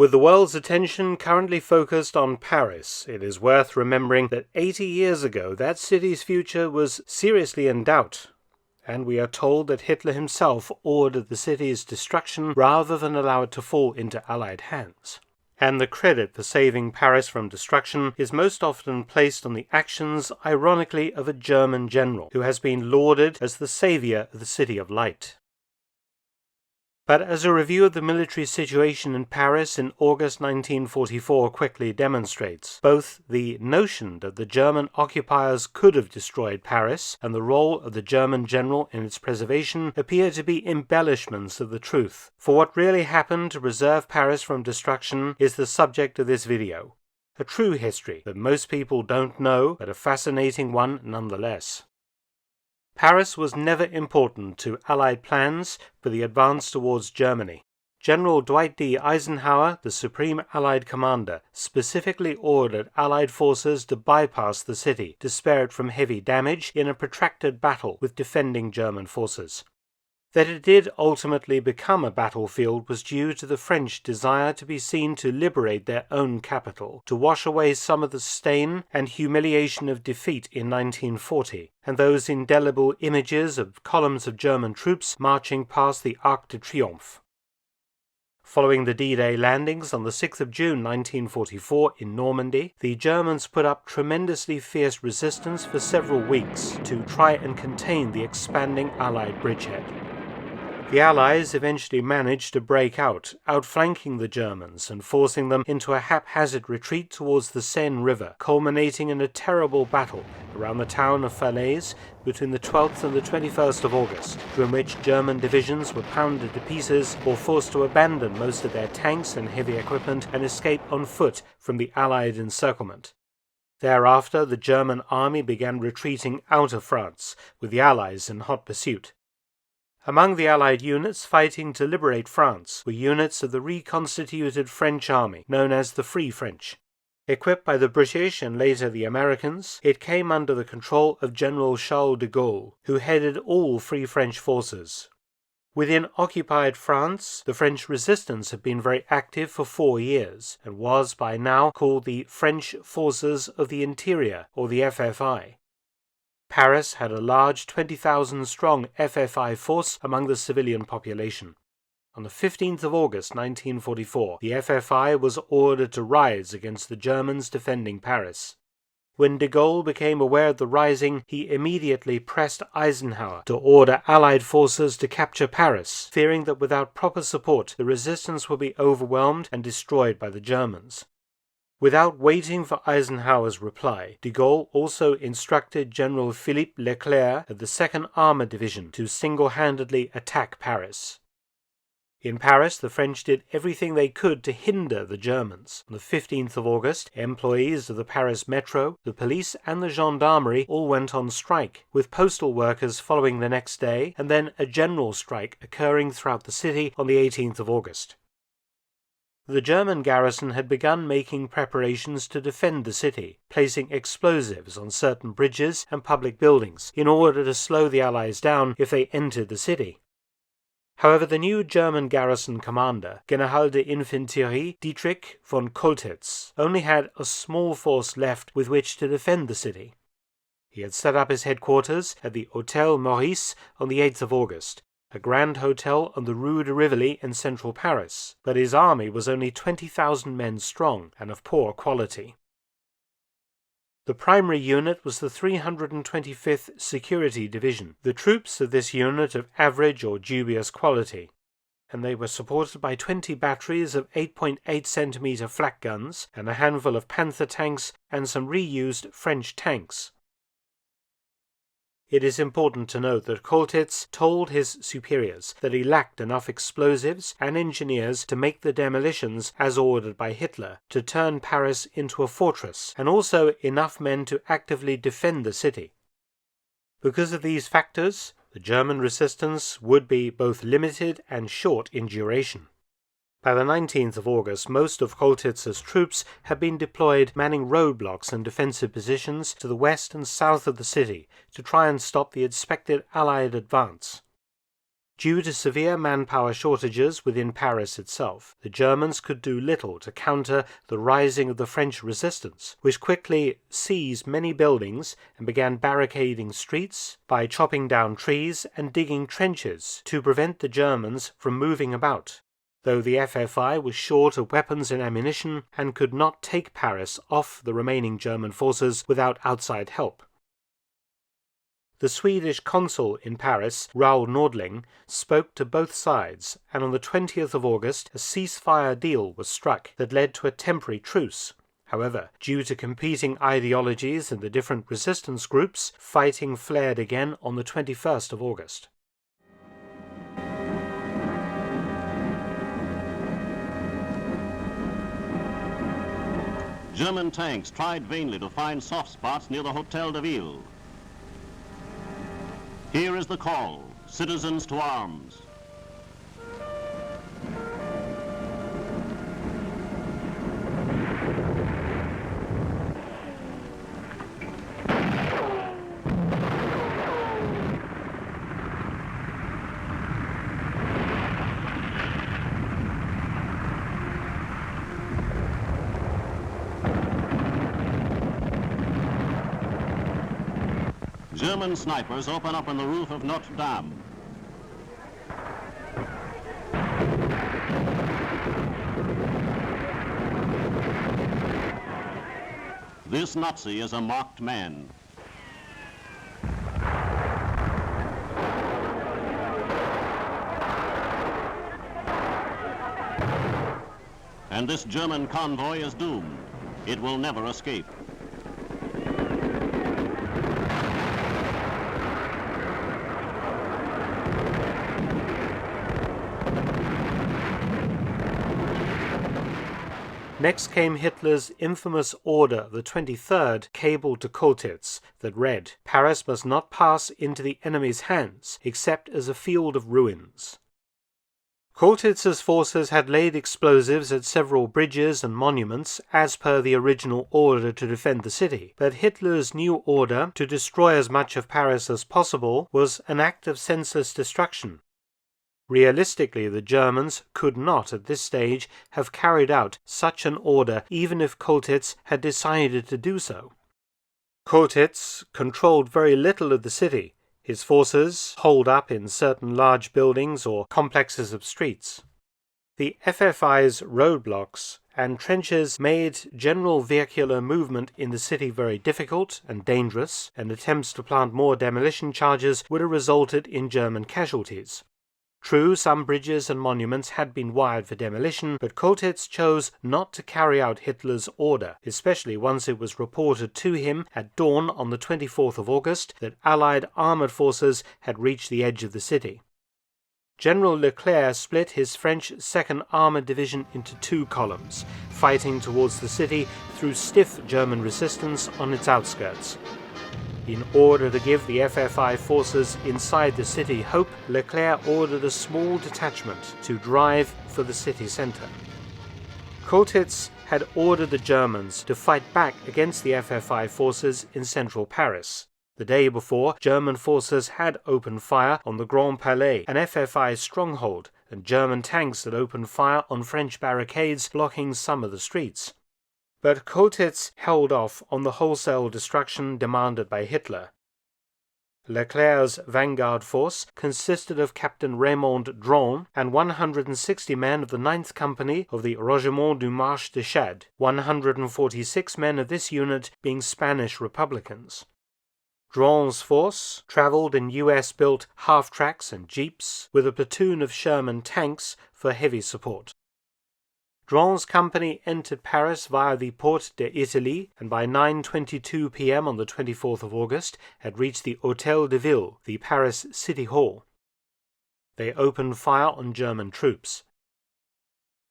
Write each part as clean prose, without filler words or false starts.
With the world's attention currently focused on Paris, it is worth remembering that 80 years ago that city's future was seriously in doubt, and we are told that Hitler himself ordered the city's destruction rather than allow it to fall into Allied hands. And the credit for saving Paris from destruction is most often placed on the actions, ironically, of a German general who has been lauded as the savior of the City of Light. But as a review of the military situation in Paris in August 1944 quickly demonstrates, both the notion that the German occupiers could have destroyed Paris and the role of the German general in its preservation appear to be embellishments of the truth. For what really happened to preserve Paris from destruction is the subject of this video. A true history that most people don't know, but a fascinating one nonetheless. Paris was never important to Allied plans for the advance towards Germany. General Dwight D. Eisenhower, the Supreme Allied Commander, specifically ordered Allied forces to bypass the city to spare it from heavy damage in a protracted battle with defending German forces. That it did ultimately become a battlefield was due to the French desire to be seen to liberate their own capital, to wash away some of the stain and humiliation of defeat in 1940, and those indelible images of columns of German troops marching past the Arc de Triomphe. Following the D-Day landings on the 6th of June 1944 in Normandy, the Germans put up tremendously fierce resistance for several weeks to try and contain the expanding Allied bridgehead. The Allies eventually managed to break out, outflanking the Germans and forcing them into a haphazard retreat towards the Seine River, culminating in a terrible battle around the town of Falaise between the 12th and the 21st of August, during which German divisions were pounded to pieces or forced to abandon most of their tanks and heavy equipment and escape on foot from the Allied encirclement. Thereafter, the German army began retreating out of France, with the Allies in hot pursuit. Among the Allied units fighting to liberate France were units of the reconstituted French army, known as the Free French. Equipped by the British and later the Americans, it came under the control of General Charles de Gaulle, who headed all Free French forces. Within occupied France, the French resistance had been very active for 4 years, and was by now called the French Forces of the Interior, or the FFI. Paris had a large 20,000-strong FFI force among the civilian population. On the 15th of August 1944, the FFI was ordered to rise against the Germans defending Paris. When de Gaulle became aware of the rising, he immediately pressed Eisenhower to order Allied forces to capture Paris, fearing that without proper support the resistance would be overwhelmed and destroyed by the Germans. Without waiting for Eisenhower's reply, de Gaulle also instructed General Philippe Leclerc of the 2nd Armored Division to single-handedly attack Paris. In Paris, the French did everything they could to hinder the Germans. On the 15th of August, employees of the Paris Metro, the police and the gendarmerie all went on strike, with postal workers following the next day, and then a general strike occurring throughout the city on the 18th of August. The German garrison had begun making preparations to defend the city, placing explosives on certain bridges and public buildings in order to slow the Allies down if they entered the city. However, the new German garrison commander, General de Infanterie Dietrich von Choltitz, only had a small force left with which to defend the city. He had set up his headquarters at the Hôtel Maurice on the 8th of August, a grand hotel on the Rue de Rivoli in central Paris, but his army was only 20,000 men strong and of poor quality. The primary unit was the 325th Security Division, the troops of this unit of average or dubious quality, and they were supported by 20 batteries of 8.8 centimeter flak guns and a handful of Panther tanks and some reused French tanks. It is important to note that Choltitz told his superiors that he lacked enough explosives and engineers to make the demolitions as ordered by Hitler, to turn Paris into a fortress, and also enough men to actively defend the city. Because of these factors, the German resistance would be both limited and short in duration. By the 19th of August, most of Choltitz's troops had been deployed manning roadblocks and defensive positions to the west and south of the city to try and stop the expected Allied advance. Due to severe manpower shortages within Paris itself, the Germans could do little to counter the rising of the French resistance, which quickly seized many buildings and began barricading streets by chopping down trees and digging trenches to prevent the Germans from moving about, though the FFI was short of weapons and ammunition and could not take Paris off the remaining German forces without outside help. The Swedish consul in Paris, Raoul Nordling, spoke to both sides, and on the 20th of August a ceasefire deal was struck that led to a temporary truce. However, due to competing ideologies in the different resistance groups, fighting flared again on the 21st of August. German tanks tried vainly to find soft spots near the Hôtel de Ville. Here is the call, citizens to arms. German snipers open up on the roof of Notre Dame. This Nazi is a marked man. And this German convoy is doomed. It will never escape. Next came Hitler's infamous order, the 23rd, cabled to Choltitz, that read, "Paris must not pass into the enemy's hands, except as a field of ruins." Choltitz's forces had laid explosives at several bridges and monuments, as per the original order to defend the city, but Hitler's new order to destroy as much of Paris as possible was an act of senseless destruction. Realistically, the Germans could not, at this stage, have carried out such an order even if Choltitz had decided to do so. Choltitz controlled very little of the city. His forces holed up in certain large buildings or complexes of streets. The FFI's roadblocks and trenches made general vehicular movement in the city very difficult and dangerous, and attempts to plant more demolition charges would have resulted in German casualties. True, some bridges and monuments had been wired for demolition, but Choltitz chose not to carry out Hitler's order, especially once it was reported to him at dawn on the 24th of August that Allied armoured forces had reached the edge of the city. General Leclerc split his French 2nd Armoured Division into two columns, fighting towards the city through stiff German resistance on its outskirts. In order to give the FFI forces inside the city hope, Leclerc ordered a small detachment to drive for the city centre. Choltitz had ordered the Germans to fight back against the FFI forces in central Paris. The day before, German forces had opened fire on the Grand Palais, an FFI stronghold, and German tanks had opened fire on French barricades blocking some of the streets. But Choltitz held off on the wholesale destruction demanded by Hitler. Leclerc's vanguard force consisted of Captain Raymond Dron and 160 men of the 9th Company of the Regiment du Marche de Chade, 146 men of this unit being Spanish Republicans. Dron's force travelled in US-built half-tracks and jeeps with a platoon of Sherman tanks for heavy support. Dron's company entered Paris via the Porte d'Italie and by 9:22 p.m. on the 24th of August had reached the Hôtel de Ville, the Paris City Hall. They opened fire on German troops.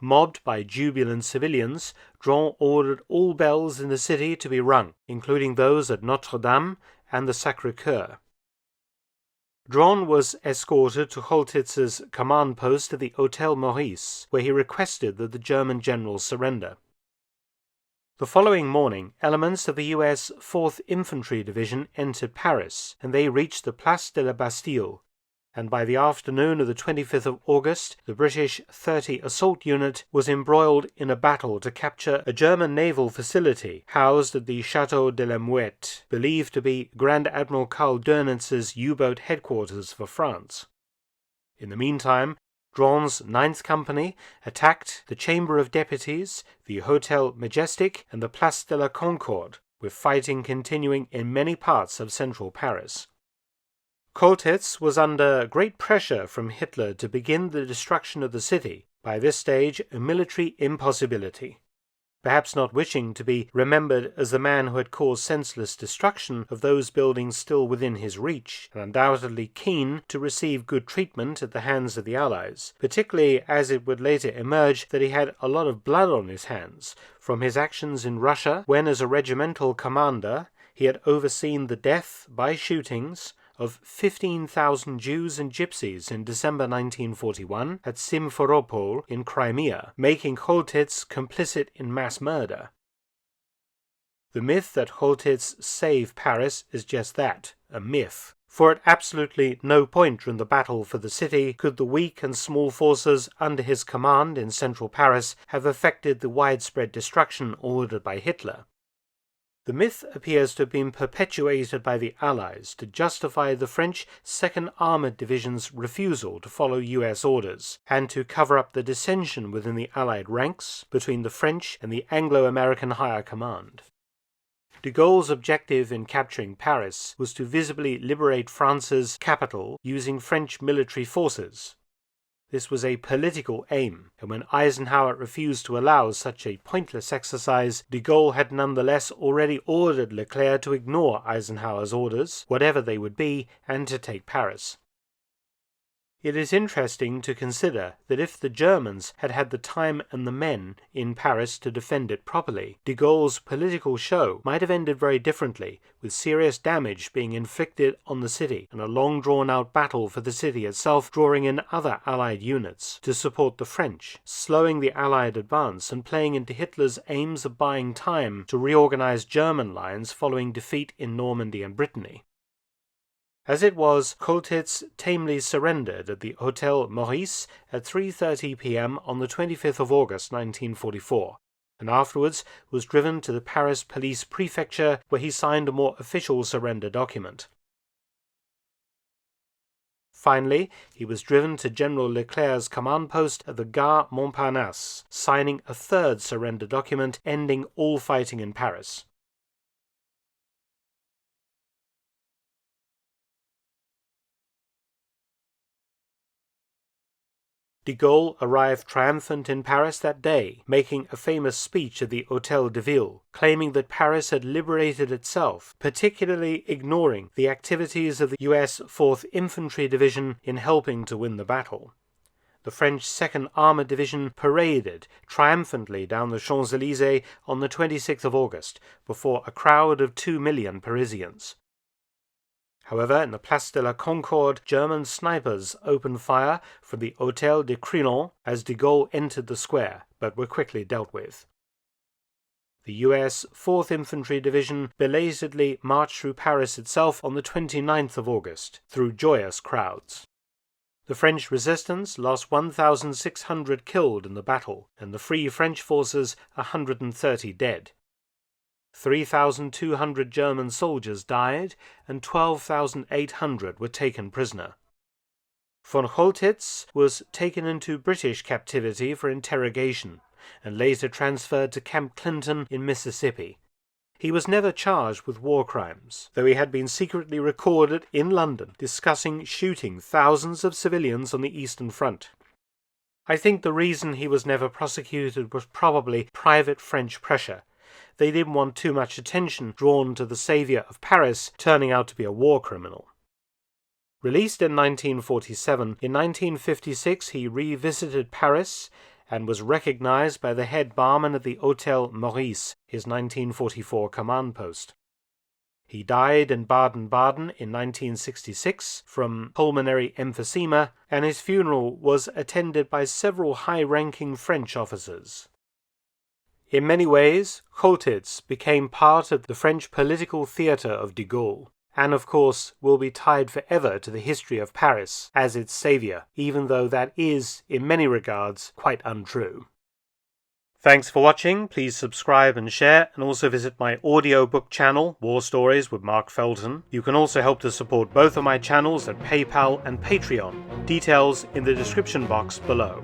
Mobbed by jubilant civilians, Dron ordered all bells in the city to be rung, including those at Notre Dame and the Sacré-Cœur. Dron was escorted to Choltitz's command post at the Hôtel Maurice, where he requested that the German generals surrender. The following morning, elements of the US 4th Infantry Division entered Paris, and they reached the Place de la Bastille. and by the afternoon of the 25th of August, the British 30 Assault Unit was embroiled in a battle to capture a German naval facility housed at the Château de la Muette, believed to be Grand Admiral Karl Dönitz's U-boat headquarters for France. In the meantime, Dron's 9th Company attacked the Chamber of Deputies, the Hotel Majestic, and the Place de la Concorde, with fighting continuing in many parts of central Paris. Choltitz was under great pressure from Hitler to begin the destruction of the city, by this stage a military impossibility. Perhaps not wishing to be remembered as the man who had caused senseless destruction of those buildings still within his reach, and undoubtedly keen to receive good treatment at the hands of the Allies, particularly as it would later emerge that he had a lot of blood on his hands from his actions in Russia, when as a regimental commander he had overseen the death by shootings of 15,000 Jews and Gypsies in December 1941 at Simferopol in Crimea, making Choltitz complicit in mass murder. The myth that Choltitz saved Paris is just that, a myth, for at absolutely no point during the battle for the city could the weak and small forces under his command in central Paris have effected the widespread destruction ordered by Hitler. The myth appears to have been perpetuated by the Allies to justify the French 2nd Armoured Division's refusal to follow US orders, and to cover up the dissension within the Allied ranks between the French and the Anglo-American Higher Command. De Gaulle's objective in capturing Paris was to visibly liberate France's capital using French military forces. This was a political aim, and when Eisenhower refused to allow such a pointless exercise, de Gaulle had nonetheless already ordered Leclerc to ignore Eisenhower's orders, whatever they would be, and to take Paris. It is interesting to consider that if the Germans had had the time and the men in Paris to defend it properly, de Gaulle's political show might have ended very differently, with serious damage being inflicted on the city, and a long drawn-out battle for the city itself drawing in other Allied units to support the French, slowing the Allied advance and playing into Hitler's aims of buying time to reorganize German lines following defeat in Normandy and Brittany. As it was, Choltitz tamely surrendered at the Hotel Maurice at 3:30 p.m. on the 25th of August 1944, and afterwards was driven to the Paris Police Prefecture, where he signed a more official surrender document. Finally, he was driven to General Leclerc's command post at the Gare Montparnasse, signing a third surrender document ending all fighting in Paris. De Gaulle arrived triumphant in Paris that day, making a famous speech at the Hôtel de Ville, claiming that Paris had liberated itself, particularly ignoring the activities of the US 4th Infantry Division in helping to win the battle. The French 2nd Armoured Division paraded triumphantly down the Champs-Élysées on the 26th of August, before a crowd of 2 million Parisians. However, in the Place de la Concorde, German snipers opened fire from the Hôtel de Crillon as de Gaulle entered the square, but were quickly dealt with. The US 4th Infantry Division belatedly marched through Paris itself on the 29th of August, through joyous crowds. The French resistance lost 1,600 killed in the battle, and the Free French forces 130 dead. 3,200 German soldiers died, and 12,800 were taken prisoner. Von Choltitz was taken into British captivity for interrogation, and later transferred to Camp Clinton in Mississippi. He was never charged with war crimes, though he had been secretly recorded in London discussing shooting thousands of civilians on the Eastern Front. I think the reason he was never prosecuted was probably private French pressure. They didn't want too much attention drawn to the saviour of Paris turning out to be a war criminal. Released in 1947, in 1956 he revisited Paris and was recognized by the head barman at the Hôtel Maurice, his 1944 command post. He died in Baden-Baden in 1966 from pulmonary emphysema, and his funeral was attended by several high-ranking French officers. In many ways, Choltitz became part of the French political theatre of de Gaulle, and of course will be tied forever to the history of Paris as its saviour, even though that is, in many regards, quite untrue. Thanks for watching. Please subscribe and share, and also visit my audiobook channel, War Stories with Mark Felton. You can also help to support both of my channels at PayPal and Patreon. Details in the description box below.